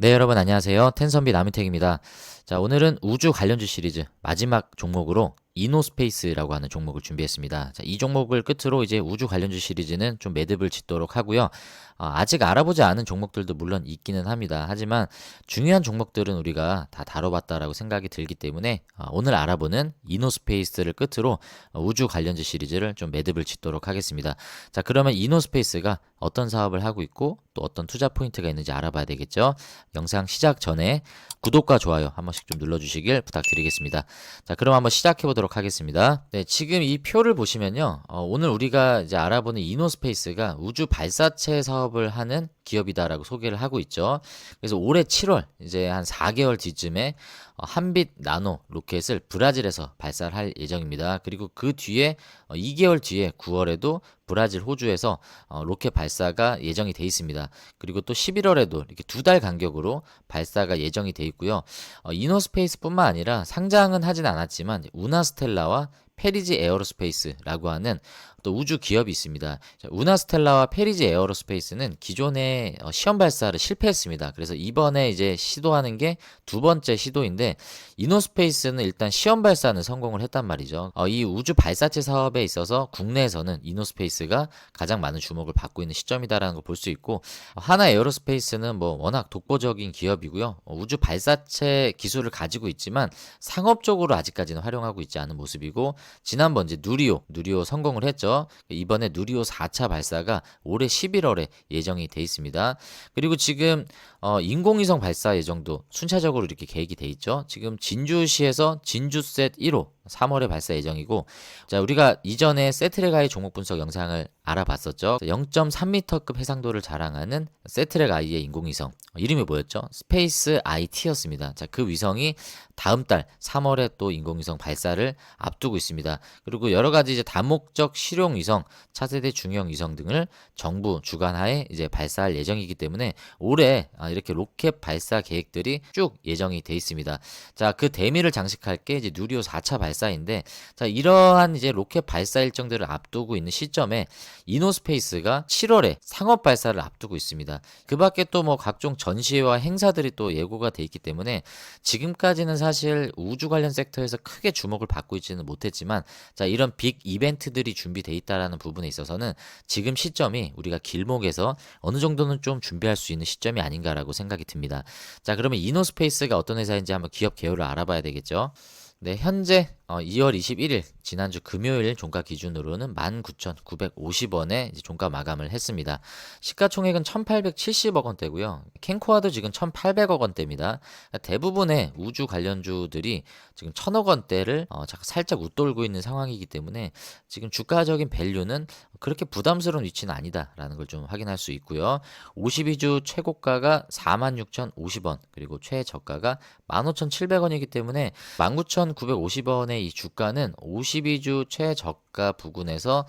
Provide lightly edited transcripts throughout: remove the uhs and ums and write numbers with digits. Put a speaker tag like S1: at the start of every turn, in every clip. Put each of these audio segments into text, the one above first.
S1: 네, 여러분 안녕하세요. 텐선비 남인택입니다. 자, 오늘은 우주 관련주 시리즈 마지막 종목으로 이노스페이스라고 하는 종목을 준비했습니다. 자, 이 종목을 끝으로 이제 우주 관련주 시리즈는 좀 매듭을 짓도록 하고요. 아직 알아보지 않은 종목들도 물론 있기는 합니다. 하지만 중요한 종목들은 우리가 다 다뤄봤다라고 생각이 들기 때문에 오늘 알아보는 이노스페이스를 끝으로 우주 관련주 시리즈를 좀 매듭을 짓도록 하겠습니다. 자, 그러면 이노스페이스가 어떤 사업을 하고 있고 또 어떤 투자 포인트가 있는지 알아봐야 되겠죠. 영상 시작 전에 구독과 좋아요 한 번씩 좀 눌러주시길 부탁드리겠습니다. 자, 그럼 한번 시작해 보도록 하겠습니다. 네, 지금 이 표를 보시면요. 오늘 우리가 이제 알아보는 이노스페이스가 우주 발사체 사업을 하는 기업이다라고 소개를 하고 있죠. 그래서 올해 7월 이제 한 4개월 뒤쯤에 한빛 나노 로켓을 브라질에서 발사를 할 예정입니다. 그리고 그 뒤에 2개월 뒤에 9월에도 브라질 호주에서 로켓 발사가 예정이 돼 있습니다. 그리고 또 11월에도 이렇게 2달 간격으로 발사가 예정이 돼 있고요. 이노스페이스뿐만 아니라 상장은 하진 않았지만 우나스텔라와 페리지 에어로스페이스라고 하는 또 우주 기업이 있습니다. 자, 우나스텔라와 페리지 에어로스페이스는 기존에 시험 발사를 실패했습니다. 그래서 이번에 이제 시도하는 게 두 번째 시도인데 이노스페이스는 일단 시험 발사는 성공을 했단 말이죠. 이 우주 발사체 사업에 있어서 국내에서는 이노스페이스가 가장 많은 주목을 받고 있는 시점이다라는 걸 볼 수 있고 하나 에어로스페이스는 뭐 워낙 독보적인 기업이고요. 우주 발사체 기술을 가지고 있지만 상업적으로 아직까지는 활용하고 있지 않은 모습이고 지난번 이제 누리호 성공을 했죠. 이번에 누리호 4차 발사가 올해 11월에 예정이 돼 있습니다. 그리고 지금 인공위성 발사 예정도 순차적으로 이렇게 계획이 돼 있죠. 지금 진주시에서 진주셋 1호 3월에 발사 예정이고, 자, 우리가 이전에 세트랙아이 종목 분석 영상을 알아봤었죠. 0.3m급 해상도를 자랑하는 세트랙아이의 인공위성 이름이 뭐였죠? 스페이스 IT였습니다. 자, 그 위성이 다음 달 3월에 또 인공위성 발사를 앞두고 있습니다. 그리고 여러 가지 이제 다목적 실용 위성, 차세대 중형 위성 등을 정부 주관하에 이제 발사할 예정이기 때문에 올해 이렇게 로켓 발사 계획들이 쭉 예정이 돼 있습니다. 자, 그 대미를 장식할 게 이제 누리호 4차 발사인데, 자, 이러한 이제 로켓 발사 일정들을 앞두고 있는 시점에 이노스페이스가 7월에 상업 발사를 앞두고 있습니다. 그 밖에 또 뭐 각종 전시회와 행사들이 또 예고가 돼 있기 때문에 지금까지는 사실 우주 관련 섹터에서 크게 주목을 받고 있지는 못했지만, 자, 이런 빅 이벤트들이 준비돼 있다라는 부분에 있어서는 지금 시점이 우리가 길목에서 어느 정도는 좀 준비할 수 있는 시점이 아닌가라고 생각이 듭니다. 자, 그러면 이노스페이스가 어떤 회사인지 한번 기업 개요를 알아봐야 되겠죠. 네, 현재 2월 21일 지난주 금요일 종가 기준으로는 19,950원에 종가 마감을 했습니다. 시가총액은 1,870억 원대고요. 캔코아도 지금 1,800억 원대입니다. 대부분의 우주 관련주들이 지금 1,000억 원대를 살짝 웃돌고 있는 상황이기 때문에 지금 주가적인 밸류는 그렇게 부담스러운 위치는 아니다라는 걸 좀 확인할 수 있고요. 52주 최고가가 46,050원, 그리고 최저가가 15,700원이기 때문에 19,950원의 이 주가는 52주 최저가 부근에서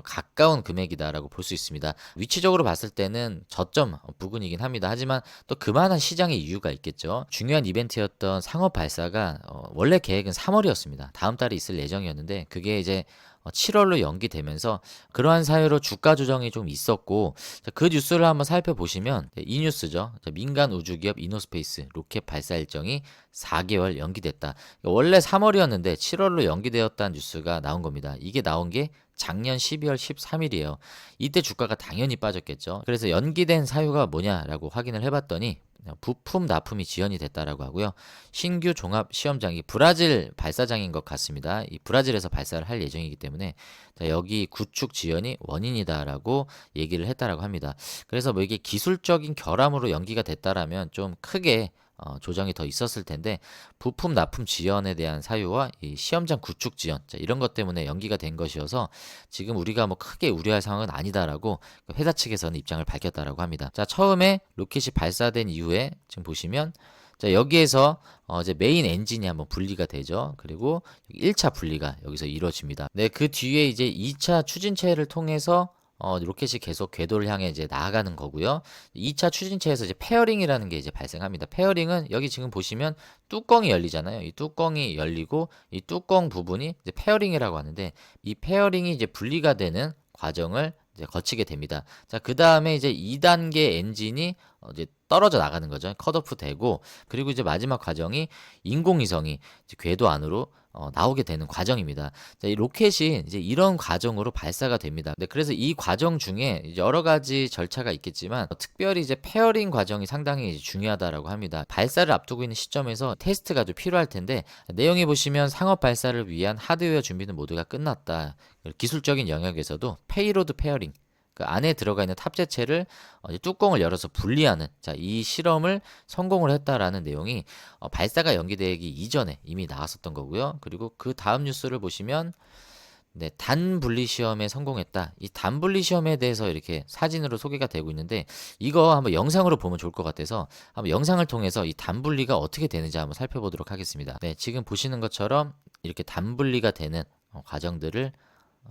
S1: 가까운 금액이다라고 볼 수 있습니다. 위치적으로 봤을 때는 저점 부근이긴 합니다. 하지만 또 그만한 시장의 이유가 있겠죠. 중요한 이벤트였던 상업 발사가 원래 계획은 3월이었습니다. 다음 달에 있을 예정이었는데 그게 이제 7월로 연기되면서 그러한 사유로 주가 조정이 좀 있었고, 자, 그 뉴스를 한번 살펴보시면 이 뉴스죠. 자, 민간 우주기업 이노스페이스 로켓 발사 일정이 4개월 연기됐다. 원래 3월이었는데 7월로 연기되었다는 뉴스가 나온 겁니다. 이게 나온 게 작년 12월 13일이에요. 이때 주가가 당연히 빠졌겠죠. 그래서 연기된 사유가 뭐냐라고 확인을 해봤더니 부품 납품이 지연이 됐다라고 하고요. 신규 종합 시험장이 브라질 발사장인 것 같습니다. 이 브라질에서 발사를 할 예정이기 때문에 여기 구축 지연이 원인이다라고 얘기를 했다라고 합니다. 그래서 뭐 이게 기술적인 결함으로 연기가 됐다라면 좀 크게 조정이 더 있었을 텐데 부품 납품 지연에 대한 사유와 이 시험장 구축 지연, 자, 이런 것 때문에 연기가 된 것이어서 지금 우리가 뭐 크게 우려할 상황은 아니다라고 회사 측에서는 입장을 밝혔다라고 합니다. 자, 처음에 로켓이 발사된 이후에 지금 보시면, 자, 여기에서 이제 메인 엔진이 한번 분리가 되죠. 그리고 1차 분리가 여기서 이루어집니다. 네, 그 뒤에 이제 2차 추진체를 통해서 로켓이 계속 궤도를 향해 이제 나아가는 거고요. 2차 추진체에서 이제 페어링이라는 게 이제 발생합니다. 페어링은 여기 지금 보시면 뚜껑이 열리잖아요. 이 뚜껑이 열리고 이 뚜껑 부분이 이제 페어링이라고 하는데 이 페어링이 이제 분리가 되는 과정을 이제 거치게 됩니다. 자, 그 다음에 이제 2단계 엔진이 이제 떨어져 나가는 거죠. 컷오프 되고 그리고 이제 마지막 과정이 인공위성이 이제 궤도 안으로 나오게 되는 과정입니다. 자, 이 로켓이 이제 이런 과정으로 발사가 됩니다. 네, 그래서 이 과정 중에 이제 여러 가지 절차가 있겠지만 특별히 이제 페어링 과정이 상당히 이제 중요하다라고 합니다. 발사를 앞두고 있는 시점에서 테스트가 좀 필요할 텐데 내용에 보시면 상업 발사를 위한 하드웨어 준비는 모두가 끝났다. 기술적인 영역에서도 페이로드 페어링 그 안에 들어가 있는 탑재체를 이제 뚜껑을 열어서 분리하는 이 실험을 성공을 했다라는 내용이 발사가 연기되기 이전에 이미 나왔었던 거고요. 그리고 그 다음 뉴스를 보시면 네, 단 분리 시험에 성공했다. 이 단 분리 시험에 대해서 이렇게 사진으로 소개가 되고 있는데 이거 한번 영상으로 보면 좋을 것 같아서 한번 영상을 통해서 이 단 분리가 어떻게 되는지 한번 살펴보도록 하겠습니다. 네, 지금 보시는 것처럼 이렇게 단 분리가 되는 과정들을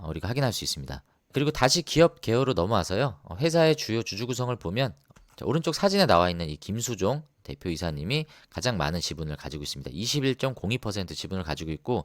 S1: 우리가 확인할 수 있습니다. 그리고 다시 기업 개요로 넘어와서요. 회사의 주요 주주 구성을 보면 오른쪽 사진에 나와 있는 이 김수종 대표이사님이 가장 많은 지분을 가지고 있습니다. 21.02% 지분을 가지고 있고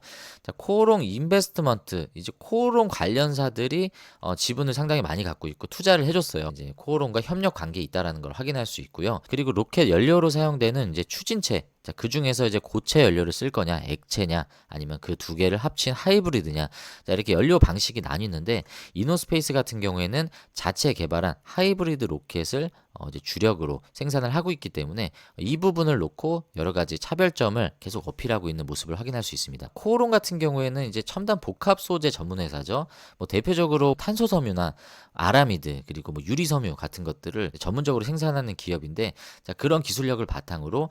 S1: 코오롱 인베스트먼트 이제 코오롱 관련사들이 지분을 상당히 많이 갖고 있고 투자를 해줬어요. 이제 코오롱과 협력 관계에 있다라는 걸 확인할 수 있고요. 그리고 로켓 연료로 사용되는 이제 추진체 그 중에서 이제 고체 연료를 쓸 거냐, 액체냐, 아니면 그 두 개를 합친 하이브리드냐, 이렇게 연료 방식이 나뉘는데 이노스페이스 같은 경우에는 자체 개발한 하이브리드 로켓을 이제 주력으로 생산을 하고 있기 때문에 이 부분을 놓고 여러 가지 차별점을 계속 어필하고 있는 모습을 확인할 수 있습니다. 코오롱 같은 경우에는 이제 첨단 복합 소재 전문 회사죠. 뭐 대표적으로 탄소 섬유나 아라미드 그리고 뭐 유리 섬유 같은 것들을 전문적으로 생산하는 기업인데 그런 기술력을 바탕으로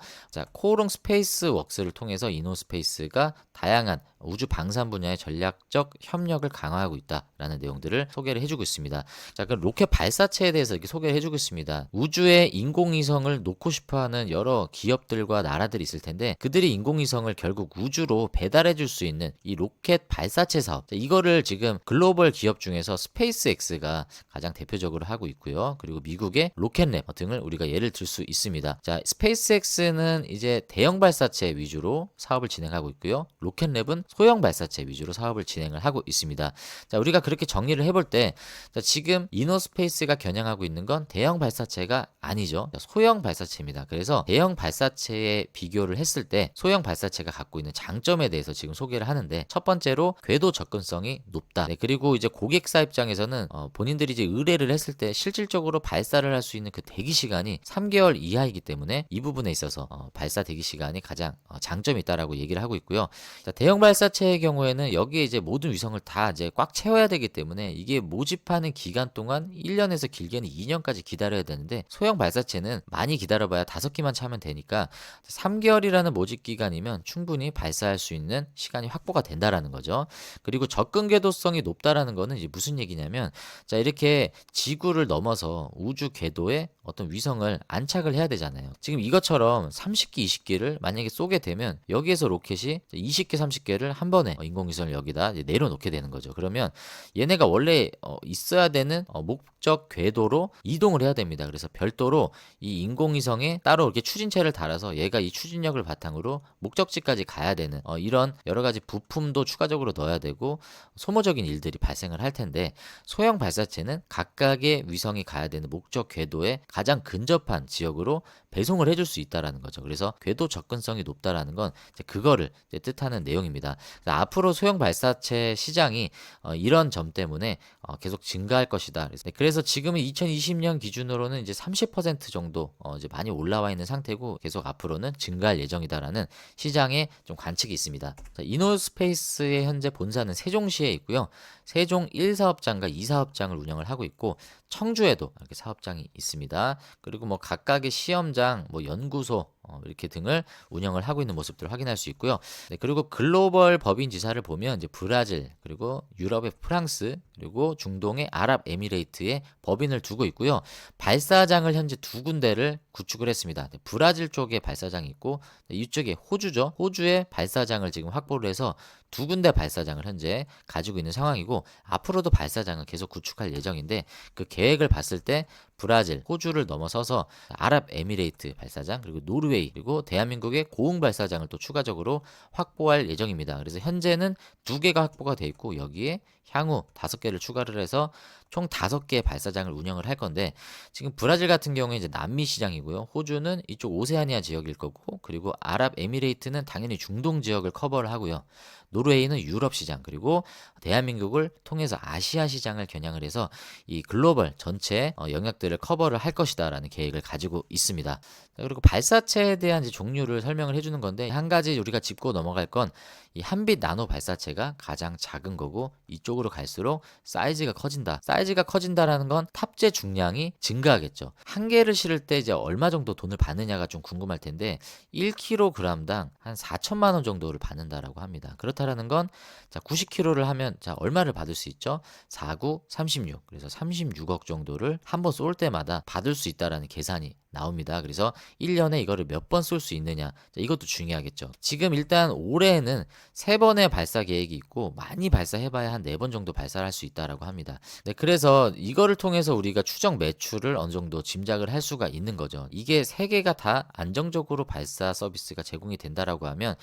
S1: 코오롱 스페이스 웍스를 통해서 이노스페이스가 다양한 우주 방산 분야의 전략적 협력을 강화하고 있다라는 내용들을 소개를 해주고 있습니다. 그럼 로켓 발사체에 대해서 이렇게 소개를 해주고 있습니다. 우주에 인공위성을 놓고 싶어하는 여러 기업들과 나라들이 있을 텐데 그들이 인공위성을 결국 우주로 배달해 줄 수 있는 이 로켓 발사체 사업 이거를 지금 글로벌 기업 중에서 스페이스X가 가장 대표적으로 하고 있고요. 그리고 미국의 로켓랩 등을 우리가 예를 들 수 있습니다. 스페이스X는 이제 대형 발사체 위주로 사업을 진행하고 있고요. 로켓랩은 소형 발사체 위주로 사업을 진행을 하고 있습니다. 우리가 그렇게 정리를 해볼 때 지금 이노스페이스가 겨냥하고 있는 건 대형 발사체가 아니죠. 소형 발사체입니다. 그래서 대형 발사체에 비교를 했을 때 소형 발사체가 갖고 있는 장점에 대해서 지금 소개를 하는데 첫 번째로 궤도 접근성이 높다. 네, 그리고 이제 고객사 입장에서는 본인들이 이제 의뢰를 했을 때 실질적으로 발사를 할 수 있는 그 대기 시간이 3개월 이하이기 때문에 이 부분에 있어서 발사 대기 시간이 가장 장점이 있다라고 얘기를 하고 있고요. 대형 발사체의 경우에는 여기에 이제 모든 위성을 다 이제 꽉 채워야 되기 때문에 이게 모집하는 기간 동안 1년에서 길게는 2년까지 기다려야 되는데 소형 발사체는 많이 기다려봐야 5기만 차면 되니까 3개월이라는 모집 기간이면 충분히 발사할 수 있는 시간이 확보가 된다라는 거죠. 그리고 접근 궤도성이 높다라는 거는 이제 무슨 얘기냐면 이렇게 지구를 넘어서 우주 궤도에 어떤 위성을 안착을 해야 되잖아요. 지금 이것처럼 30기, 20기를 만약에 쏘게 되면 여기에서 로켓이 20개, 30개를 한 번에 인공위성을 여기다 내려놓게 되는 거죠. 그러면 얘네가 원래 있어야 되는 목적 궤도로 이동을 해야 됩니다. 그래서 별도로 이 인공위성에 따로 이렇게 추진체를 달아서 얘가 이 추진력을 바탕으로 목적지까지 가야 되는 이런 여러 가지 부품도 추가적으로 넣어야 되고 소모적인 일들이 발생을 할 텐데 소형 발사체는 각각의 위성이 가야 되는 목적 궤도에 가장 근접한 지역으로 배송을 해줄 수 있다라는 거죠. 그래서 궤도 접근성이 높다라는 건 이제 그거를 이제 뜻하는 내용입니다. 앞으로 소형 발사체 시장이 이런 점 때문에 계속 증가할 것이다. 그래서 지금은 2020년 기준으로는 이제 30% 정도 이제 많이 올라와 있는 상태고 계속 앞으로는 증가할 예정이다라는 시장에 좀 관측이 있습니다. 이노스페이스의 현재 본사는 세종시에 있고요. 세종 1사업장과 2사업장을 운영을 하고 있고 청주에도 이렇게 사업장이 있습니다. 그리고 뭐 각각의 시험장, 뭐 연구소 이렇게 등을 운영을 하고 있는 모습들을 확인할 수 있고요. 네, 그리고 글로벌 법인 지사를 보면 이제 브라질, 그리고 유럽의 프랑스, 그리고 중동의 아랍에미레이트에 법인을 두고 있고요. 발사장을 현재 2군데를 구축을 했습니다. 네, 브라질 쪽에 발사장이 있고 이쪽에 호주죠. 호주에 발사장을 지금 확보를 해서 2군데 발사장을 현재 가지고 있는 상황이고 앞으로도 발사장을 계속 구축할 예정인데 그 계획을 봤을 때 브라질, 호주를 넘어서서 아랍에미레이트 발사장, 그리고 노르웨이, 그리고 대한민국의 고흥 발사장을 또 추가적으로 확보할 예정입니다. 그래서 현재는 2개가 확보가 돼 있고 여기에 향후 5개를 추가를 해서 총 5개의 발사장을 운영을 할 건데, 지금 브라질 같은 경우에 이제 남미 시장이고요. 호주는 이쪽 오세아니아 지역일 거고, 그리고 아랍에미레이트는 당연히 중동 지역을 커버를 하고요. 노르웨이는 유럽 시장, 그리고 대한민국을 통해서 아시아 시장을 겨냥을 해서 이 글로벌 전체 영역들을 커버를 할 것이다라는 계획을 가지고 있습니다. 그리고 발사체에 대한 이제 종류를 설명을 해주는 건데, 한 가지 우리가 짚고 넘어갈 건 이 한빛 나노 발사체가 가장 작은 거고, 이쪽으로 갈수록 사이즈가 커진다. 사이즈가 커진다라는 건 탑재 중량이 증가하겠죠. 한 개를 실을 때 이제 얼마 정도 돈을 받느냐가 좀 궁금할 텐데 1kg당 한 4천만 원 정도를 받는다라고 합니다. 그렇다라는 건 자, 90kg를 하면 자, 얼마를 받을 수 있죠? 49, 36. 그래서 36억 정도를 한 번 쏠 때마다 받을 수 있다라는 계산이 나옵니다. 그래서 1년에 이거를 몇 번 쏠 수 있느냐, 자, 이것도 중요하겠죠. 지금 일단 올해에는 3번의 발사 계획이 있고 많이 발사해봐야 한 4번 정도 발사를 할 수 있다라고 합니다. 네, 그래서 이거를 통해서 우리가 추정 매출을 어느 정도 짐작을 할 수가 있는 거죠. 이게 3개가 다 안정적으로 발사 서비스가 제공이 된다라고 하면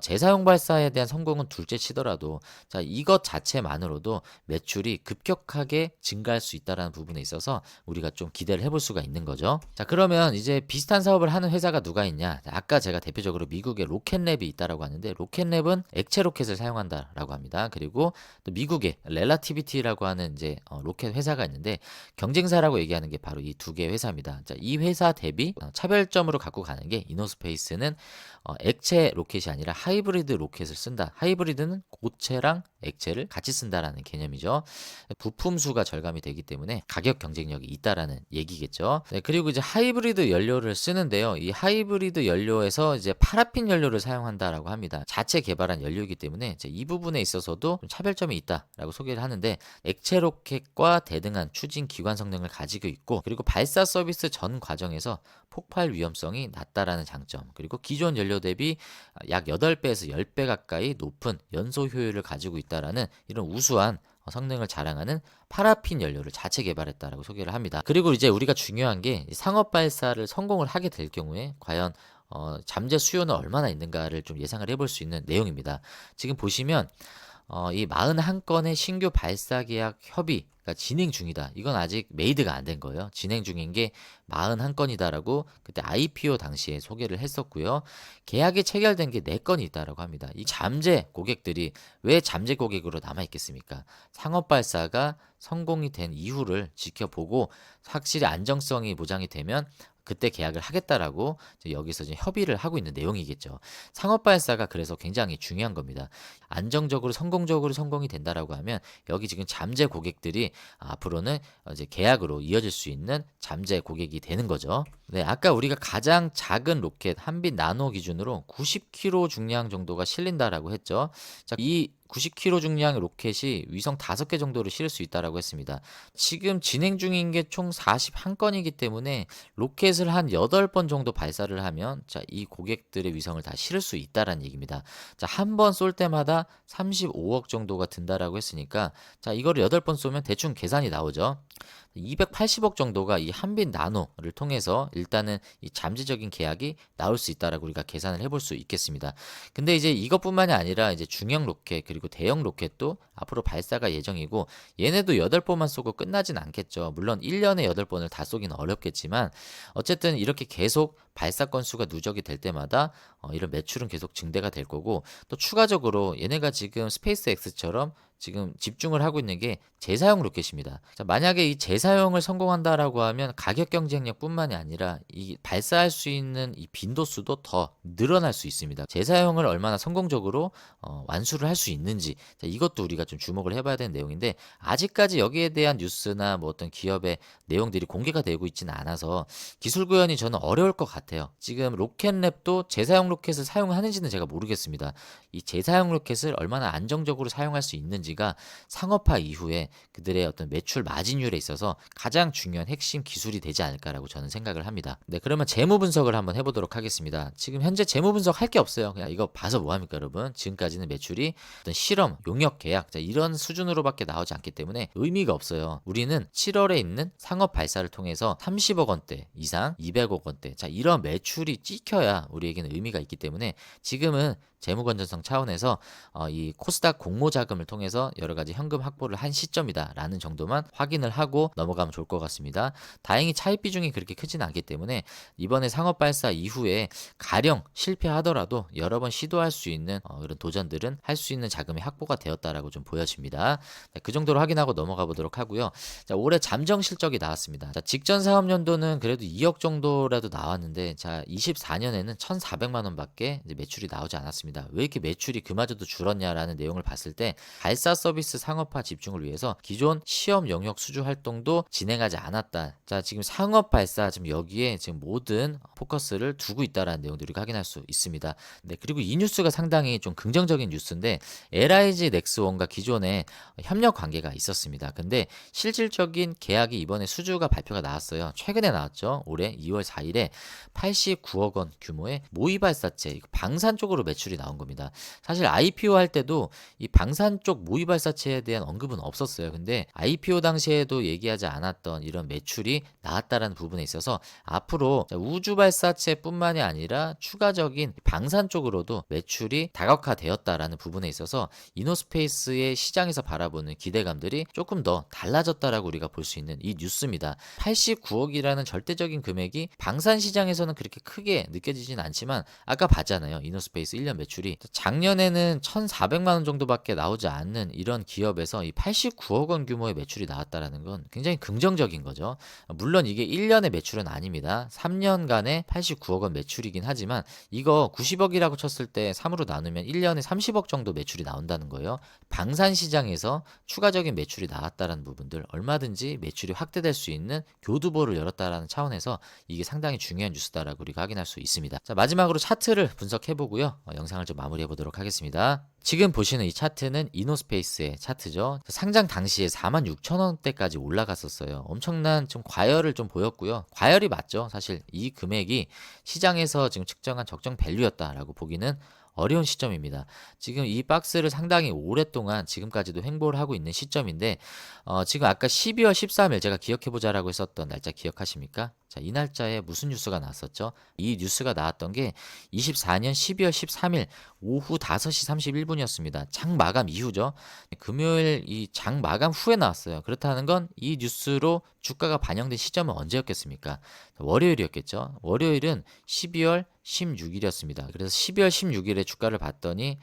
S1: 재사용 발사에 대한 성공은 둘째 치더라도 자, 이것 자체만으로도 매출이 급격하게 증가할 수 있다라는 부분에 있어서 우리가 좀 기대를 해볼 수가 있는 거죠. 자, 그러면 이제 비슷한 사업을 하는 회사가 누가 있냐? 아까 제가 대표적으로 미국의 로켓랩이 있다라고 하는데, 로켓랩은 액체 로켓을 사용한다라고 합니다. 그리고 또 미국의 렐라티비티라고 하는 이제 로켓 회사가 있는데, 경쟁사라고 얘기하는 게 바로 이 2개 회사입니다. 자, 이 회사 대비 차별점으로 갖고 가는 게 이노스페이스는 액체 로켓이 아니라 하이브리드 로켓을 쓴다. 하이브리드는 고체랑 액체를 같이 쓴다라는 개념이죠. 부품 수가 절감이 되기 때문에 가격 경쟁력이 있다라는 얘기겠죠. 네, 그리고 이제 하이브리드 연료를 쓰는데요. 이 하이브리드 연료에서 이제 파라핀 연료를 사용한다라고 합니다. 자체 개발한 연료이기 때문에 이제 이 부분에 있어서도 좀 차별점이 있다라고 소개를 하는데, 액체 로켓과 대등한 추진 기관 성능을 가지고 있고, 그리고 발사 서비스 전 과정에서 폭발 위험성이 낮다라는 장점, 그리고 기존 연료 대비 약 8배에서 10배 가까이 높은 연소 효율을 가지고 있다라는 이런 우수한 성능을 자랑하는 파라핀 연료를 자체 개발했다라고 소개를 합니다. 그리고 이제 우리가 중요한 게 상업 발사를 성공을 하게 될 경우에 과연 잠재 수요는 얼마나 있는가를 좀 예상을 해볼 수 있는 내용입니다. 지금 보시면 이 41건의 신규 발사 계약 협의가 진행 중이다. 이건 아직 메이드가 안 된 거예요. 진행 중인 게 41건이다라고 그때 IPO 당시에 소개를 했었고요. 계약이 체결된 게 4건이 있다라고 합니다. 이 잠재 고객들이 왜 잠재 고객으로 남아 있겠습니까? 상업 발사가 성공이 된 이후를 지켜보고 확실히 안정성이 보장이 되면 그때 계약을 하겠다라고 여기서 이제 협의를 하고 있는 내용이겠죠. 상업 발사가 그래서 굉장히 중요한 겁니다. 안정적으로 성공적으로 성공이 된다라고 하면 여기 지금 잠재 고객들이 앞으로는 이제 계약으로 이어질 수 있는 잠재 고객이 되는 거죠. 네, 아까 우리가 가장 작은 로켓 한빛 나노 기준으로 90kg 중량 정도가 실린다라고 했죠. 자, 이 90kg 중량의 로켓이 위성 5개 정도를 실을 수 있다라고 했습니다. 지금 진행 중인 게 총 41건이기 때문에 로켓을 한 8번 정도 발사를 하면 자, 이 고객들의 위성을 다 실을 수 있다라는 얘기입니다. 자, 한 번 쏠 때마다 35억 정도가 든다라고 했으니까 자, 이거를 8번 쏘면 대충 계산이 나오죠. 280억 정도가 이 한빛 나노를 통해서 일단은 이 잠재적인 계약이 나올 수 있다라고 우리가 계산을 해볼 수 있겠습니다. 근데 이제 이것뿐만이 아니라 이제 중형 로켓 그리고 대형 로켓도 앞으로 발사가 예정이고, 얘네도 8번만 쏘고 끝나진 않겠죠. 물론 1년에 8번을 다 쏘기는 어렵겠지만 어쨌든 이렇게 계속 발사 건수가 누적이 될 때마다 이런 매출은 계속 증대가 될 거고, 또 추가적으로 얘네가 지금 스페이스X처럼 지금 집중을 하고 있는 게 재사용 로켓입니다. 자, 만약에 이 재사용을 성공한다라고 하면 가격 경쟁력뿐만이 아니라 이 발사할 수 있는 이 빈도수도 더 늘어날 수 있습니다. 재사용을 얼마나 성공적으로 완수를 할 수 있는지, 자, 이것도 우리가 좀 주목을 해봐야 되는 내용인데, 아직까지 여기에 대한 뉴스나 뭐 어떤 기업의 내용들이 공개가 되고 있지는 않아서 기술 구현이 저는 어려울 것 같아요. 지금 로켓랩도 재사용 로켓을 사용하는지는 제가 모르겠습니다. 이 재사용 로켓을 얼마나 안정적으로 사용할 수 있는지, LG가 상업화 이후에 그들의 어떤 매출 마진율에 있어서 가장 중요한 핵심 기술이 되지 않을까라고 저는 생각을 합니다. 네, 그러면 재무 분석을 한번 해보도록 하겠습니다. 지금 현재 재무 분석 할 게 없어요. 그냥 이거 봐서 뭐합니까, 여러분? 지금까지는 매출이 어떤 실험, 용역 계약 이런 수준으로밖에 나오지 않기 때문에 의미가 없어요. 우리는 7월에 있는 상업 발사를 통해서 30억 원대 이상, 200억 원대 이런 매출이 찍혀야 우리에게는 의미가 있기 때문에 지금은 재무 건전성 차원에서 이 코스닥 공모 자금을 통해서 여러 가지 현금 확보를 한 시점이다라는 정도만 확인을 하고 넘어가면 좋을 것 같습니다. 다행히 차입 비중이 그렇게 크진 않기 때문에 이번에 상업 발사 이후에 가령 실패하더라도 여러 번 시도할 수 있는 그런 도전들은 할 수 있는 자금이 확보가 되었다라고 좀 보여집니다. 네, 그 정도로 확인하고 넘어가 보도록 하고요. 자, 올해 잠정 실적이 나왔습니다. 자, 직전 사업 연도는 그래도 2억 정도라도 나왔는데 24년에는 1,400만 원밖에 매출이 나오지 않았습니다. 왜 이렇게 매출이 그마저도 줄었냐라는 내용을 봤을 때 발사 서비스 상업화 집중을 위해서 기존 시험 영역 수주 활동도 진행하지 않았다. 자, 지금 상업 발사 지금 여기에 지금 모든 포커스를 두고 있다라는 내용들을 우리가 확인할 수 있습니다. 네, 그리고 이 뉴스가 상당히 좀 긍정적인 뉴스인데 LIG 넥스원과 기존에 협력 관계가 있었습니다. 근데 실질적인 계약이 이번에 수주가 발표가 나왔어요. 최근에 나왔죠. 올해 2월 4일에 89억 원 규모의 모의 발사체 방산 쪽으로 매출이 나온 겁니다. 사실 IPO 할 때도 이 방산 쪽 모의 발사체에 대한 언급은 없었어요. 근데 IPO 당시에도 얘기하지 않았던 이런 매출이 나왔다라는 부분에 있어서 앞으로 우주 발사체뿐만이 아니라 추가적인 방산 쪽으로도 매출이 다각화되었다라는 부분에 있어서 이노스페이스의 시장에서 바라보는 기대감들이 조금 더 달라졌다라고 우리가 볼 수 있는 이 뉴스입니다. 89억이라는 절대적인 금액이 방산 시장에서는 그렇게 크게 느껴지진 않지만 아까 봤잖아요. 이노스페이스 1년 매출이 작년에는 1,400만 원 정도밖에 나오지 않는 이런 기업에서 이 89억 원 규모의 매출이 나왔다라는 건 굉장히 긍정적인 거죠. 물론 이게 1년의 매출은 아닙니다. 3년간의 89억 원 매출이긴 하지만 이거 90억이라고 쳤을 때 3으로 나누면 1년에 30억 정도 매출이 나온다는 거예요. 방산 시장에서 추가적인 매출이 나왔다라는 부분들 얼마든지 매출이 확대될 수 있는 교두보를 열었다라는 차원에서 이게 상당히 중요한 뉴스다라고 우리가 확인할 수 있습니다. 자, 마지막으로 차트를 분석해 보고요. 영상을 좀 마무리해 보도록 하겠습니다. 지금 보시는 이 차트는 이노스페이스의 차트죠. 상장 당시에 46,000원대까지 올라갔었어요. 엄청난 좀 과열을 좀 보였고요. 과열이 맞죠. 사실 이 금액이 시장에서 지금 측정한 적정 밸류였다라고 보기는 어려운 시점입니다. 지금 이 박스를 상당히 오랫동안 지금까지도 횡보를 하고 있는 시점인데 지금 아까 12월 13일 제가 기억해보자라고 했었던 날짜 기억하십니까? 자, 이 날짜에 무슨 뉴스가 나왔었죠? 이 뉴스가 나왔던 게 24년 12월 13일 오후 5시 31분이었습니다. 장 마감 이후죠. 금요일 이 장 마감 후에 나왔어요. 그렇다는 건 이 뉴스로 주가가 반영된 시점은 언제였겠습니까? 월요일이었겠죠. 월요일은 12월 16일이었습니다. 그래서 12월 16일에 주가를 봤더니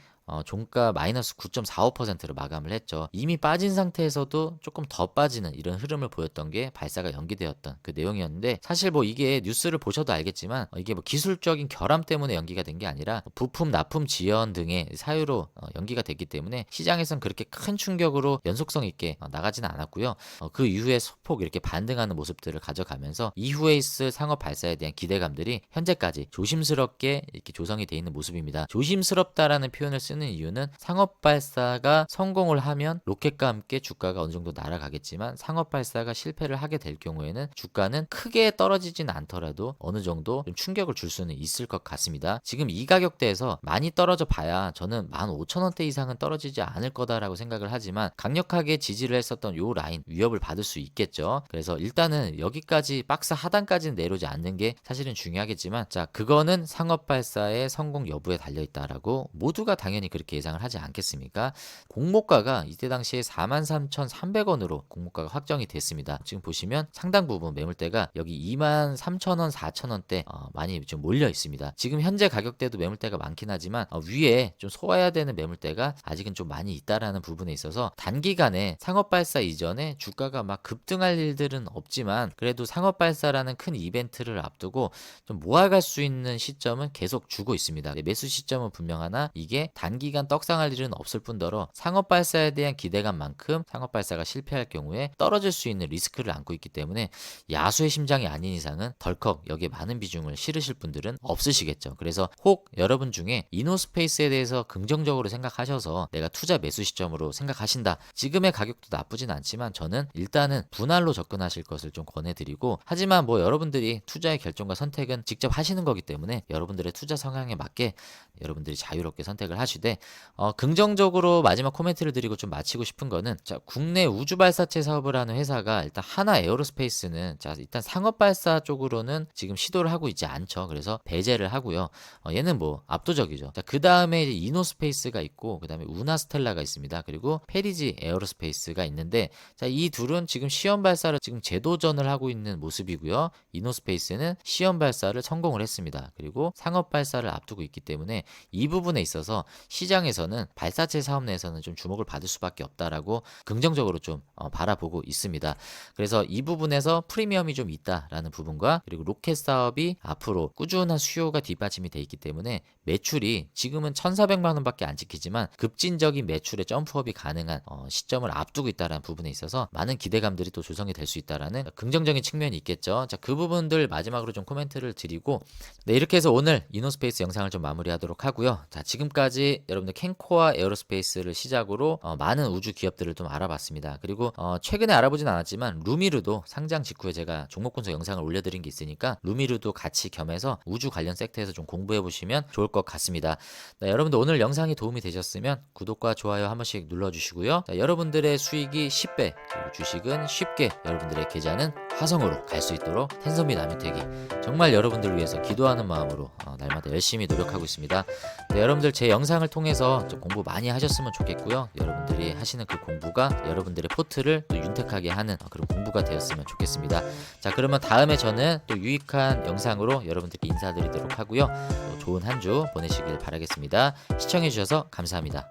S1: 종가 마이너스 9.45%로 마감을 했죠. 이미 빠진 상태에서도 조금 더 빠지는 이런 흐름을 보였던 게 발사가 연기되었던 그 내용이었는데 사실 뭐 이게 뉴스를 보셔도 알겠지만 이게 뭐 기술적인 결함 때문에 연기가 된 게 아니라 부품 납품 지연 등의 사유로 연기가 됐기 때문에 시장에선 그렇게 큰 충격으로 연속성 있게 나가지는 않았고요. 그 이후에 소폭 이렇게 반등하는 모습들을 가져가면서 이후에 있을 상업 발사에 대한 기대감들이 현재까지 조심스럽게 이렇게 조성이 돼 있는 모습입니다. 조심스럽다라는 표현을 쓰는 이유는 상업 발사가 성공을 하면 로켓과 함께 주가가 어느 정도 날아가겠지만 상업 발사가 실패를 하게 될 경우에는 주가는 크게 떨어지진 않더라도 어느 정도 좀 충격을 줄 수는 있을 것 같습니다. 지금 이 가격대에서 많이 떨어져 봐야 저는 15,000원대 이상은 떨어지지 않을 거다라고 생각을 하지만 강력하게 지지를 했었던 요 라인 위협을 받을 수 있겠죠. 그래서 일단은 여기까지 박스 하단까지는 내려오지 않는 게 사실은 중요하겠지만 자, 그거는 상업 발사의 성공 여부에 달려 있다라고 모두가 당연히 그렇게 예상을 하지 않겠습니까? 공모가가 이때 당시에 43,300원으로 공모가가 확정이 됐습니다. 지금 보시면 상당 부분 매물대가 여기 23,000원, 4,000원대 많이 좀 몰려 있습니다. 지금 현재 가격대도 매물대가 많긴 하지만 위에 좀 소화해야 되는 매물대가 아직은 좀 많이 있다라는 부분에 있어서 단기간에 상업 발사 이전에 주가가 막 급등할 일들은 없지만 그래도 상업 발사라는 큰 이벤트를 앞두고 좀 모아갈 수 있는 시점은 계속 주고 있습니다. 매수 시점은 분명하나 이게 단기간 떡상할 일은 없을 뿐더러 상업 발사에 대한 기대감만큼 상업 발사가 실패할 경우에 떨어질 수 있는 리스크를 안고 있기 때문에 야수의 심장이 아닌 이상은 덜컥 여기에 많은 비중을 실으실 분들은 없으시겠죠. 그래서 혹 여러분 중에 이노스페이스에 대해서 긍정적으로 생각하셔서 내가 투자 매수 시점으로 생각하신다. 지금의 가격도 나쁘진 않지만 저는 일단은 분할로 접근하실 것을 좀 권해드리고, 하지만 뭐 여러분들이 투자의 결정과 선택은 직접 하시는 거기 때문에 여러분들의 투자 성향에 맞게 여러분들이 자유롭게 선택을 하시되, 긍정적으로 마지막 코멘트를 드리고 좀 마치고 싶은 거는, 자, 국내 우주 발사체 사업을 하는 회사가 일단 하나 에어로스페이스는 자, 일단 상업 발사 쪽으로는 지금 시도를 하고 있지 않죠. 그래서 배제를 하고요. 얘는 뭐 압도적이죠. 자, 그 다음에 이제 이노스페이스가 있고, 그 다음에 우나스텔라가 있습니다. 그리고 페리지 에어로스페이스가 있는데, 자, 이 둘은 지금 시험 발사를 지금 재도전을 하고 있는 모습이고요. 이노스페이스는 시험 발사를 성공을 했습니다. 그리고 상업 발사를 앞두고 있기 때문에 이 부분에 있어서 시장에서는 발사체 사업 내에서는 좀 주목을 받을 수밖에 없다라고 긍정적으로 좀 바라보고 있습니다. 그래서 이 부분에서 프리미엄이 좀 있다라는 부분과, 그리고 로켓 사업이 앞으로 꾸준한 수요가 뒷받침이 돼 있기 때문에 매출이 지금은 1,400만 원밖에 안 찍히지만 급진적인 매출의 점프업이 가능한 시점을 앞두고 있다라는 부분에 있어서 많은 기대감들이 또 조성이 될 수 있다라는 긍정적인 측면이 있겠죠. 자, 그 부분들 마지막으로 좀 코멘트를 드리고, 네, 이렇게 해서 오늘 이노스페이스 영상을 좀 마무리하도록 하고요. 자, 지금까지 여러분들 캔코아 에어로스페이스를 시작으로 많은 우주 기업들을 좀 알아봤습니다. 그리고 최근에 알아보진 않았지만 루미르도 상장 직후에 제가 종목 분석 영상을 올려드린 게 있으니까 루미르도 같이 겸해서 우주 관련 섹터에서 좀 공부해 보시면 좋을 것 같습니다. 네, 여러분들 오늘 영상이 도움이 되셨으면 구독과 좋아요 한 번씩 눌러주시고요. 자, 여러분들의 수익이 10배, 그리고 주식은 쉽게 여러분들의 계좌는 화성으로 갈 수 있도록 텐선비 남유택이 정말 여러분들을 위해서 기도하는 마음으로 날마다 열심히 노력하고 있습니다. 네, 여러분들 제 영상을 통해서 좀 공부 많이 하셨으면 좋겠고요. 여러분들이 하시는 그 공부가 여러분들의 포트를 또 윤택하게 하는 그런 공부가 되었으면 좋겠습니다. 자, 그러면 다음에 저는 또 유익한 영상으로 여러분들께 인사드리도록 하고요. 또 좋은 한 주 보내시길 바라겠습니다. 시청해주셔서 감사합니다.